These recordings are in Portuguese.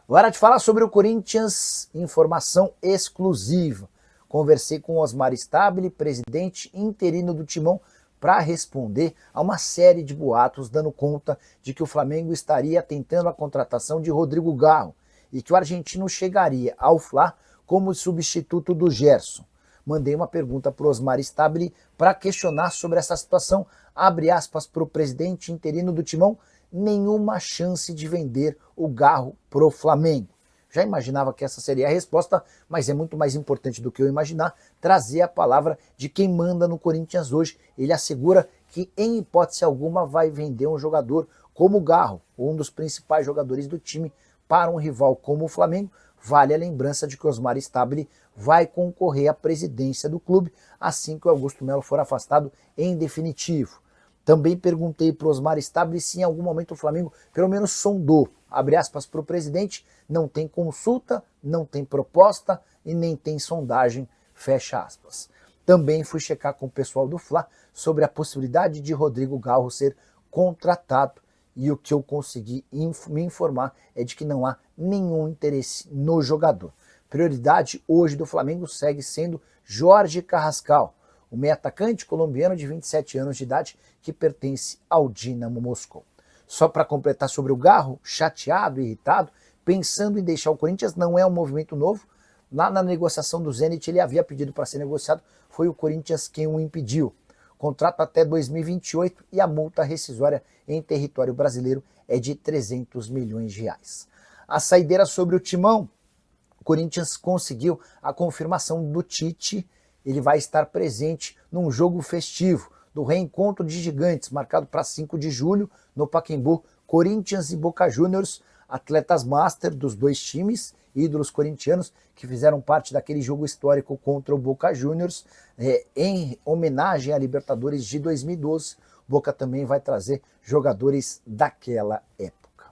Hora de falar sobre o Corinthians, informação exclusiva. Conversei com Osmar Stabile, presidente interino do Timão, para responder a uma série de boatos dando conta de que o Flamengo estaria tentando a contratação de Rodrigo Garro e que o argentino chegaria ao Fla como substituto do Gerson. Mandei uma pergunta para o Osmar Stabile para questionar sobre essa situação. Abre aspas para o presidente interino do Timão: nenhuma chance de vender o Garro pro Flamengo. Já imaginava que essa seria a resposta, mas é muito mais importante do que eu imaginar trazer a palavra de quem manda no Corinthians hoje. Ele assegura que, em hipótese alguma, vai vender um jogador como o Garro, um dos principais jogadores do time, para um rival como o Flamengo. Vale a lembrança de que Osmar Stabile vai concorrer à presidência do clube assim que o Augusto Melo for afastado em definitivo. Também perguntei para o Osmar Stabile se em algum momento o Flamengo pelo menos sondou, abre aspas para o presidente: não tem consulta, não tem proposta e nem tem sondagem, fecha aspas. Também fui checar com o pessoal do Fla sobre a possibilidade de Rodrigo Garro ser contratado e o que eu consegui me informar é de que não há nenhum interesse no jogador. Prioridade hoje do Flamengo segue sendo Jorge Carrascal, o meio-atacante colombiano de 27 anos de idade que pertence ao Dinamo Moscou. Só para completar sobre o Garro, chateado e irritado, pensando em deixar o Corinthians, não é um movimento novo. Lá na negociação do Zenit ele havia pedido para ser negociado, foi o Corinthians quem o impediu. Contrato até 2028 e a multa rescisória em território brasileiro é de 300 milhões de reais. A saideira sobre o Timão: o Corinthians conseguiu a confirmação do Tite. Ele vai estar presente num jogo festivo do reencontro de gigantes, marcado para 5 de julho, no Pacaembu. Corinthians e Boca Juniors, atletas master dos dois times, ídolos corintianos que fizeram parte daquele jogo histórico contra o Boca Juniors, em homenagem à Libertadores de 2012. Boca também vai trazer jogadores daquela época.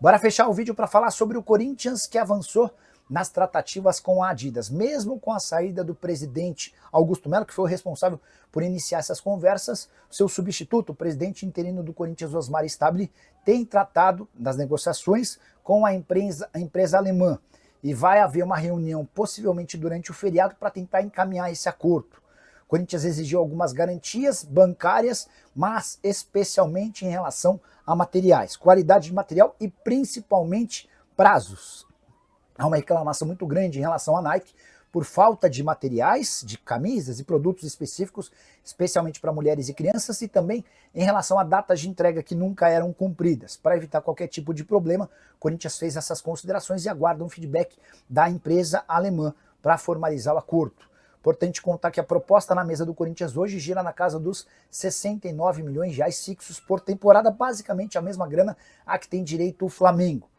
Bora fechar o vídeo para falar sobre o Corinthians, que avançou nas tratativas com a Adidas. Mesmo com a saída do presidente Augusto Melo, que foi o responsável por iniciar essas conversas, seu substituto, o presidente interino do Corinthians, Osmar Stabile, tem tratado das negociações com a empresa alemã. E vai haver uma reunião, possivelmente durante o feriado, para tentar encaminhar esse acordo. O Corinthians exigiu algumas garantias bancárias, mas especialmente em relação a materiais, qualidade de material e principalmente prazos. Há uma reclamação muito grande em relação à Nike por falta de materiais, de camisas e produtos específicos, especialmente para mulheres e crianças, e também em relação a datas de entrega que nunca eram cumpridas. Para evitar qualquer tipo de problema, o Corinthians fez essas considerações e aguarda um feedback da empresa alemã para formalizar o acordo. Importante contar que a proposta na mesa do Corinthians hoje gira na casa dos 69 milhões de reais fixos por temporada, basicamente a mesma grana a que tem direito o Flamengo.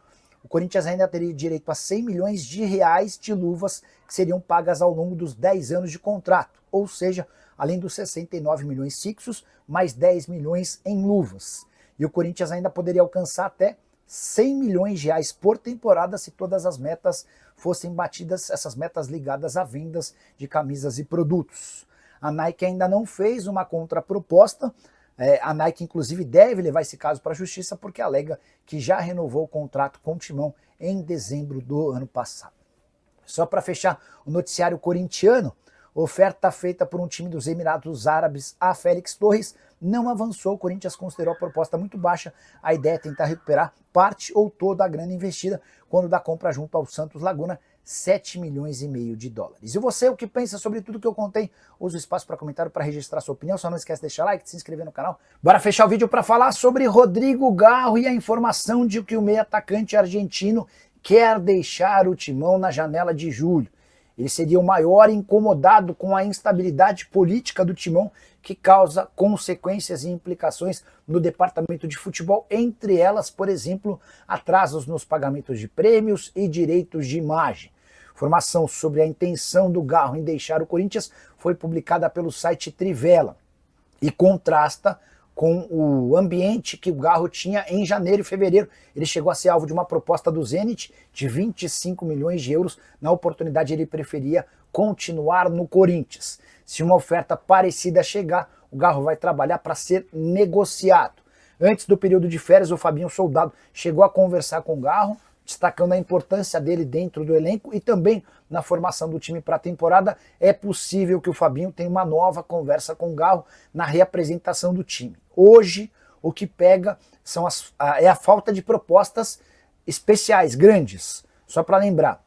O Corinthians ainda teria direito a 100 milhões de reais de luvas que seriam pagas ao longo dos 10 anos de contrato, ou seja, além dos 69 milhões fixos, mais 10 milhões em luvas. E o Corinthians ainda poderia alcançar até 100 milhões de reais por temporada se todas as metas fossem batidas, essas metas ligadas a vendas de camisas e produtos. A Nike ainda não fez uma contraproposta. A Nike, inclusive, deve levar esse caso para a justiça porque alega que já renovou o contrato com o Timão em dezembro do ano passado. Só para fechar o noticiário corintiano, oferta feita por um time dos Emirados Árabes a Félix Torres não avançou. O Corinthians considerou a proposta muito baixa. A ideia é tentar recuperar parte ou toda a grana investida quando da compra junto ao Santos Laguna, 7 milhões e meio de dólares. E você, o que pensa sobre tudo que eu contei? Usa o espaço para comentário para registrar sua opinião. Só não esquece de deixar like, de se inscrever no canal. Bora fechar o vídeo para falar sobre Rodrigo Garro e a informação de que o meio-atacante argentino quer deixar o Timão na janela de julho. Ele seria o maior incomodado com a instabilidade política do Timão, que causa consequências e implicações no departamento de futebol, entre elas, por exemplo, atrasos nos pagamentos de prêmios e direitos de imagem. Informação sobre a intenção do Garro em deixar o Corinthians foi publicada pelo site Trivela e contrasta com o ambiente que o Garro tinha em janeiro e fevereiro. Ele chegou a ser alvo de uma proposta do Zenit de 25 milhões de euros. Na oportunidade, ele preferia continuar no Corinthians. Se uma oferta parecida chegar, o Garro vai trabalhar para ser negociado. Antes do período de férias, o Fabinho Soldado chegou a conversar com o Garro destacando a importância dele dentro do elenco e também na formação do time para a temporada. É possível que o Fabinho tenha uma nova conversa com o Garro na reapresentação do time. Hoje, o que pega é a falta de propostas especiais, grandes. Só para lembrar,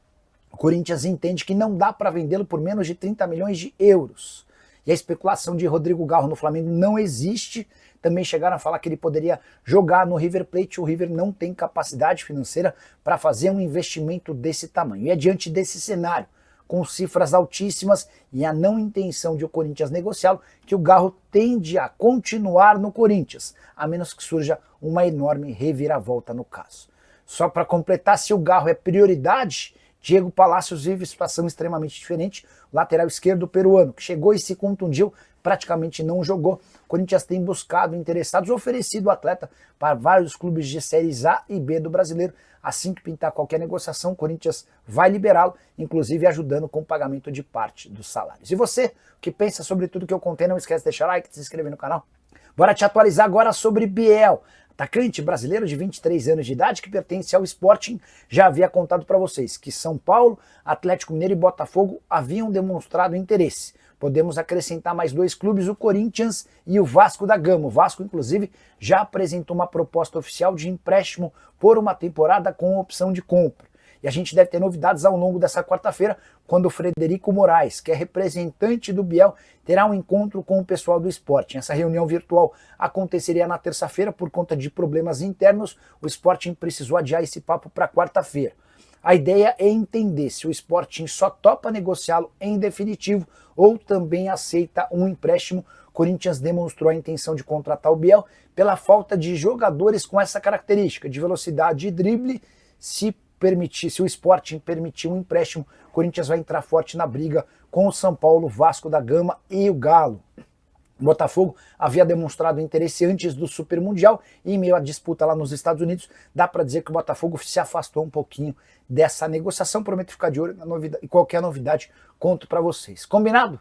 o Corinthians entende que não dá para vendê-lo por menos de 30 milhões de euros. E a especulação de Rodrigo Garro no Flamengo não existe. Também chegaram a falar que ele poderia jogar no River Plate. O River não tem capacidade financeira para fazer um investimento desse tamanho. E é diante desse cenário, com cifras altíssimas e a não intenção de o Corinthians negociá-lo, que o Garro tende a continuar no Corinthians, a menos que surja uma enorme reviravolta no caso. Só para completar, se o Garro é prioridade, Diego Palacios vive situação extremamente diferente, lateral esquerdo peruano, que chegou e se contundiu, praticamente não jogou. O Corinthians tem buscado interessados, oferecido o atleta para vários clubes de séries A e B do brasileiro. Assim que pintar qualquer negociação, o Corinthians vai liberá-lo, inclusive ajudando com o pagamento de parte dos salários. E você, o que pensa sobre tudo que eu contei, não esquece de deixar like, de se inscrever no canal. Bora te atualizar agora sobre Biel, atacante brasileiro de 23 anos de idade que pertence ao Sporting. Já havia contado para vocês que São Paulo, Atlético Mineiro e Botafogo haviam demonstrado interesse. Podemos acrescentar mais dois clubes, o Corinthians e o Vasco da Gama. O Vasco, inclusive, já apresentou uma proposta oficial de empréstimo por uma temporada com opção de compra. E a gente deve ter novidades ao longo dessa quarta-feira, quando o Frederico Moraes, que é representante do Biel, terá um encontro com o pessoal do Sporting. Essa reunião virtual aconteceria na terça-feira por conta de problemas internos. O Sporting precisou adiar esse papo para quarta-feira. A ideia é entender se o Sporting só topa negociá-lo em definitivo ou também aceita um empréstimo. O Corinthians demonstrou a intenção de contratar o Biel pela falta de jogadores com essa característica de velocidade e drible. Se o Sporting permitir um empréstimo, o Corinthians vai entrar forte na briga com o São Paulo, Vasco da Gama e o Galo. O Botafogo havia demonstrado interesse antes do Super Mundial e em meio à disputa lá nos Estados Unidos, dá para dizer que o Botafogo se afastou um pouquinho dessa negociação. Prometo ficar de olho na novidade, e qualquer novidade conto para vocês. Combinado?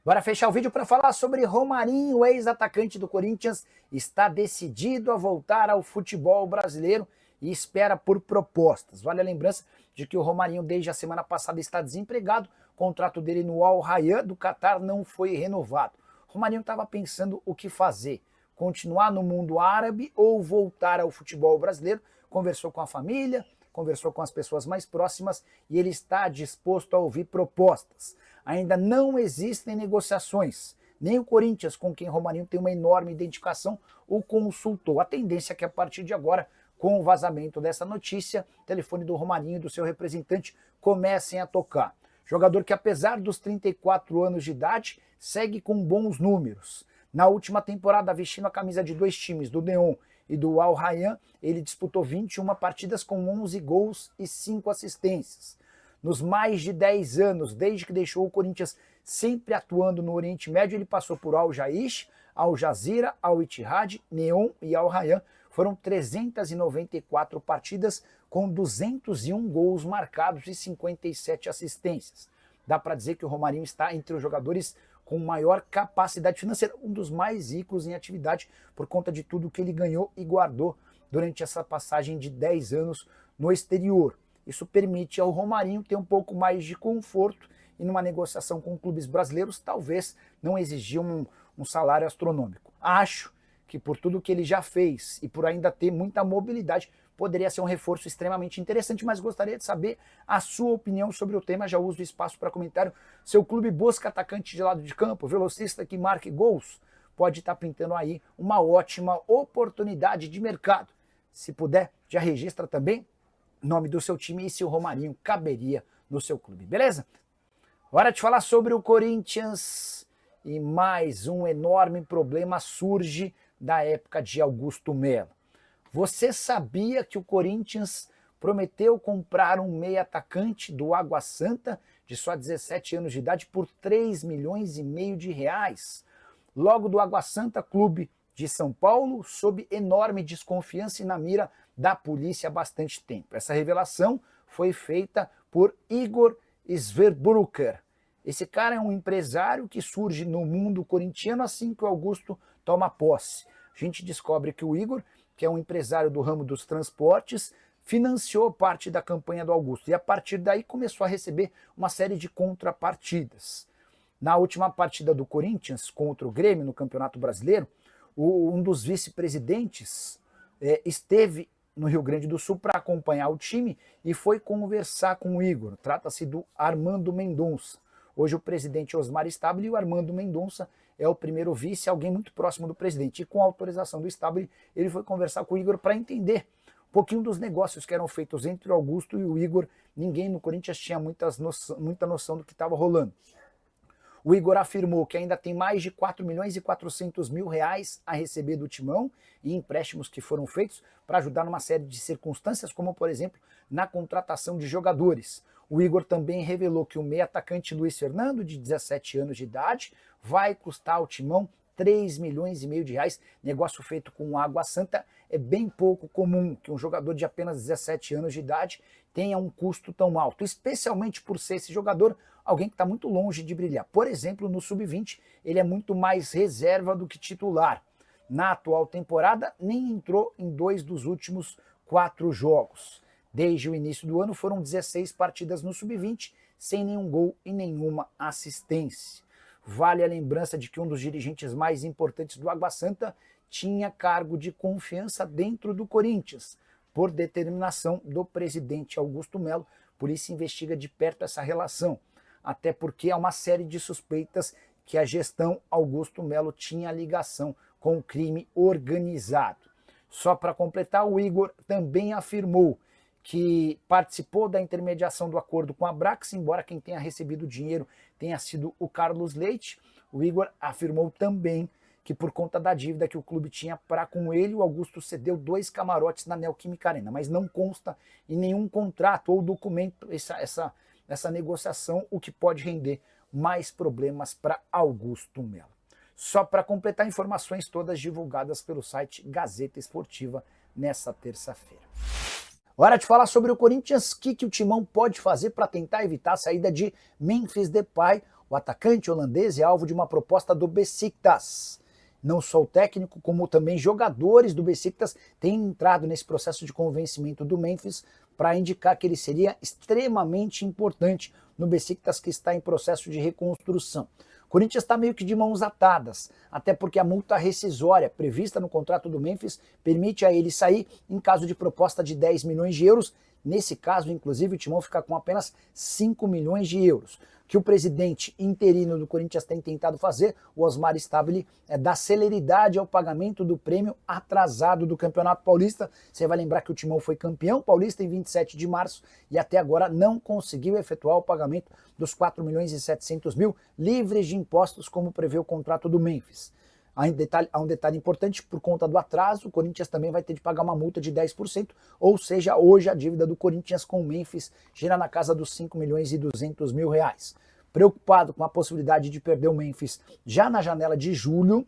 Bora fechar o vídeo para falar sobre Romarinho, o ex-atacante do Corinthians, está decidido a voltar ao futebol brasileiro e espera por propostas. Vale a lembrança de que o Romarinho desde a semana passada está desempregado, o contrato dele no Al Rayyan do Catar não foi renovado. O Romarinho estava pensando o que fazer, continuar no mundo árabe ou voltar ao futebol brasileiro. Conversou com a família, conversou com as pessoas mais próximas e ele está disposto a ouvir propostas. Ainda não existem negociações, nem o Corinthians, com quem Romarinho tem uma enorme identificação, o consultou. A tendência é que a partir de agora, com o vazamento dessa notícia, o telefone do Romarinho e do seu representante comecem a tocar. Jogador que, apesar dos 34 anos de idade, segue com bons números. Na última temporada, vestindo a camisa de dois times, do Neon e do Al Rayyan, ele disputou 21 partidas com 11 gols e 5 assistências. Nos mais de 10 anos, desde que deixou o Corinthians, sempre atuando no Oriente Médio, ele passou por Al Jaish, Al Jazeera, Al Ittihad, Neon e Al Rayyan. Foram 394 partidas com 201 gols marcados e 57 assistências. Dá para dizer que o Romarinho está entre os jogadores com maior capacidade financeira, um dos mais ricos em atividade por conta de tudo que ele ganhou e guardou durante essa passagem de 10 anos no exterior. Isso permite ao Romarinho ter um pouco mais de conforto e numa negociação com clubes brasileiros talvez não exigir um salário astronômico. Acho que por tudo que ele já fez e por ainda ter muita mobilidade, poderia ser um reforço extremamente interessante, mas gostaria de saber a sua opinião sobre o tema. Já uso o espaço para comentário. Seu clube busca atacante de lado de campo, velocista que marque gols? Pode estar pintando aí uma ótima oportunidade de mercado. Se puder, já registra também o nome do seu time e se o Romarinho caberia no seu clube, beleza? Hora de falar sobre o Corinthians e mais um enorme problema surge da época de Augusto Melo. Você sabia que o Corinthians prometeu comprar um meia atacante do Água Santa de só 17 anos de idade por 3,5 milhões de reais? Logo do Água Santa, clube de São Paulo, sob enorme desconfiança e na mira da polícia há bastante tempo. Essa revelação foi feita por Igor Sverburuker. Esse cara é um empresário que surge no mundo corintiano assim que o Augusto toma posse. A gente descobre que o Igor, que é um empresário do ramo dos transportes, financiou parte da campanha do Augusto e a partir daí começou a receber uma série de contrapartidas. Na última partida do Corinthians contra o Grêmio no Campeonato Brasileiro, um dos vice-presidentes esteve no Rio Grande do Sul para acompanhar o time e foi conversar com o Igor. Trata-se do Armando Mendonça. Hoje o presidente Osmar Stabile e o Armando Mendonça é o primeiro vice, alguém muito próximo do presidente. E com a autorização do Stabile, ele foi conversar com o Igor para entender um pouquinho dos negócios que eram feitos entre o Augusto e o Igor. Ninguém no Corinthians tinha muita noção do que estava rolando. O Igor afirmou que ainda tem mais de 4 milhões e 400 mil reais a receber do Timão e empréstimos que foram feitos para ajudar numa série de circunstâncias, como por exemplo na contratação de jogadores. O Igor também revelou que o meio atacante Luiz Fernando, de 17 anos de idade, vai custar ao Timão 3 milhões e meio de reais, negócio feito com Água Santa. É bem pouco comum que um jogador de apenas 17 anos de idade tenha um custo tão alto, especialmente por ser esse jogador alguém que está muito longe de brilhar. Por exemplo, no Sub-20, ele é muito mais reserva do que titular. Na atual temporada, nem entrou em 2 dos últimos 4 jogos. Desde o início do ano, foram 16 partidas no Sub-20, sem nenhum gol e nenhuma assistência. Vale a lembrança de que um dos dirigentes mais importantes do Água Santa tinha cargo de confiança dentro do Corinthians, por determinação do presidente Augusto Melo, por isso investiga de perto essa relação, até porque há uma série de suspeitas que a gestão Augusto Melo tinha ligação com o crime organizado. Só para completar, o Igor também afirmou que participou da intermediação do acordo com a Brax, embora quem tenha recebido o dinheiro tenha sido o Carlos Leite. O Igor afirmou também que por conta da dívida que o clube tinha para com ele, o Augusto cedeu 2 camarotes na Neoquímica Arena, mas não consta em nenhum contrato ou documento essa negociação, o que pode render mais problemas para Augusto Melo. Só para completar, informações todas divulgadas pelo site Gazeta Esportiva nessa terça-feira. Hora de falar sobre o Corinthians, o que o Timão pode fazer para tentar evitar a saída de Memphis Depay. O atacante holandês é alvo de uma proposta do Besiktas. Não só o técnico, como também jogadores do Besiktas têm entrado nesse processo de convencimento do Memphis para indicar que ele seria extremamente importante no Besiktas, que está em processo de reconstrução. O Corinthians está meio que de mãos atadas, até porque a multa rescisória prevista no contrato do Memphis permite a ele sair em caso de proposta de 10 milhões de euros. Nesse caso, inclusive, o Timão fica com apenas 5 milhões de euros. O que o presidente interino do Corinthians tem tentado fazer, o Osmar Stabile, é dar celeridade ao pagamento do prêmio atrasado do Campeonato Paulista. Você vai lembrar que o Timão foi campeão paulista em 27 de março e até agora não conseguiu efetuar o pagamento dos 4 milhões e 700 mil livres de impostos, como prevê o contrato do Memphis. Há um detalhe importante: por conta do atraso, o Corinthians também vai ter de pagar uma multa de 10%, ou seja, hoje a dívida do Corinthians com o Memphis gira na casa dos 5 milhões e 200 mil reais. Preocupado com a possibilidade de perder o Memphis já na janela de julho,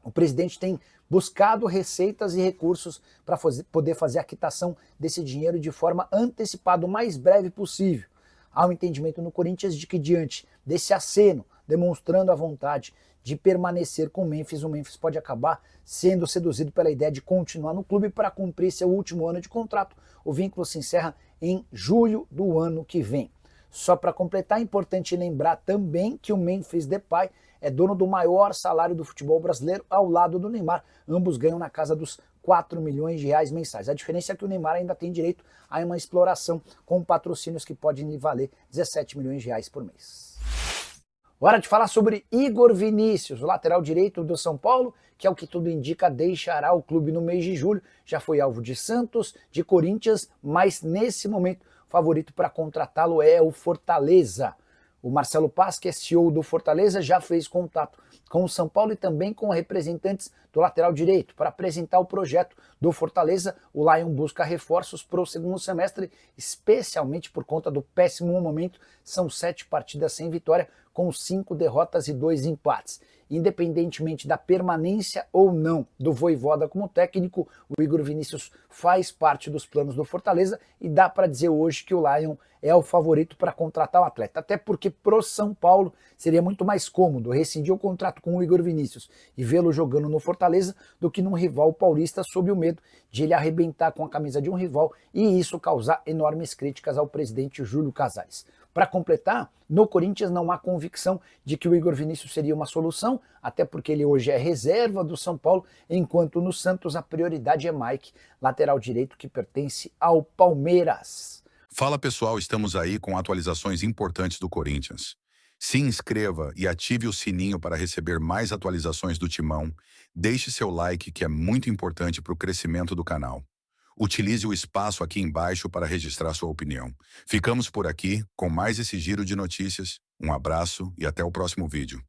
o presidente tem buscado receitas e recursos para poder fazer a quitação desse dinheiro de forma antecipada, o mais breve possível. Há um entendimento no Corinthians de que, diante desse aceno, demonstrando a vontade de permanecer com o Memphis pode acabar sendo seduzido pela ideia de continuar no clube para cumprir seu último ano de contrato. O vínculo se encerra em julho do ano que vem. Só para completar, é importante lembrar também que o Memphis Depay é dono do maior salário do futebol brasileiro ao lado do Neymar. Ambos ganham na casa dos 4 milhões de reais mensais. A diferença é que o Neymar ainda tem direito a uma exploração com patrocínios que podem lhe valer 17 milhões de reais por mês. Hora de falar sobre Igor Vinícius, o lateral direito do São Paulo, que, ao que tudo indica, deixará o clube no mês de julho. Já foi alvo de Santos, de Corinthians, mas nesse momento o favorito para contratá-lo é o Fortaleza. O Marcelo Paz, que é CEO do Fortaleza, já fez contato com o São Paulo e também com representantes do lateral direito para apresentar o projeto do Fortaleza. O Lion busca reforços para o segundo semestre, especialmente por conta do péssimo momento. São 7 partidas sem vitória, com 5 derrotas e 2 empates. independentemente da permanência ou não do Vojvoda como técnico, o Igor Vinícius faz parte dos planos do Fortaleza e dá para dizer hoje que o Lion é o favorito para contratar o atleta, até porque pro São Paulo seria muito mais cômodo rescindir o contrato com o Igor Vinícius e vê-lo jogando no Fortaleza do que num rival paulista, sob o medo de ele arrebentar com a camisa de um rival e isso causar enormes críticas ao presidente Júlio Casares. Para completar, no Corinthians não há convicção de que o Igor Vinícius seria uma solução, até porque ele hoje é reserva do São Paulo, enquanto no Santos a prioridade é Mike, lateral direito que pertence ao Palmeiras. Fala pessoal, estamos aí com atualizações importantes do Corinthians. Se inscreva e ative o sininho para receber mais atualizações do Timão. Deixe seu like, que é muito importante para o crescimento do canal. Utilize o espaço aqui embaixo para registrar sua opinião. Ficamos por aqui com mais esse giro de notícias. Um abraço e até o próximo vídeo.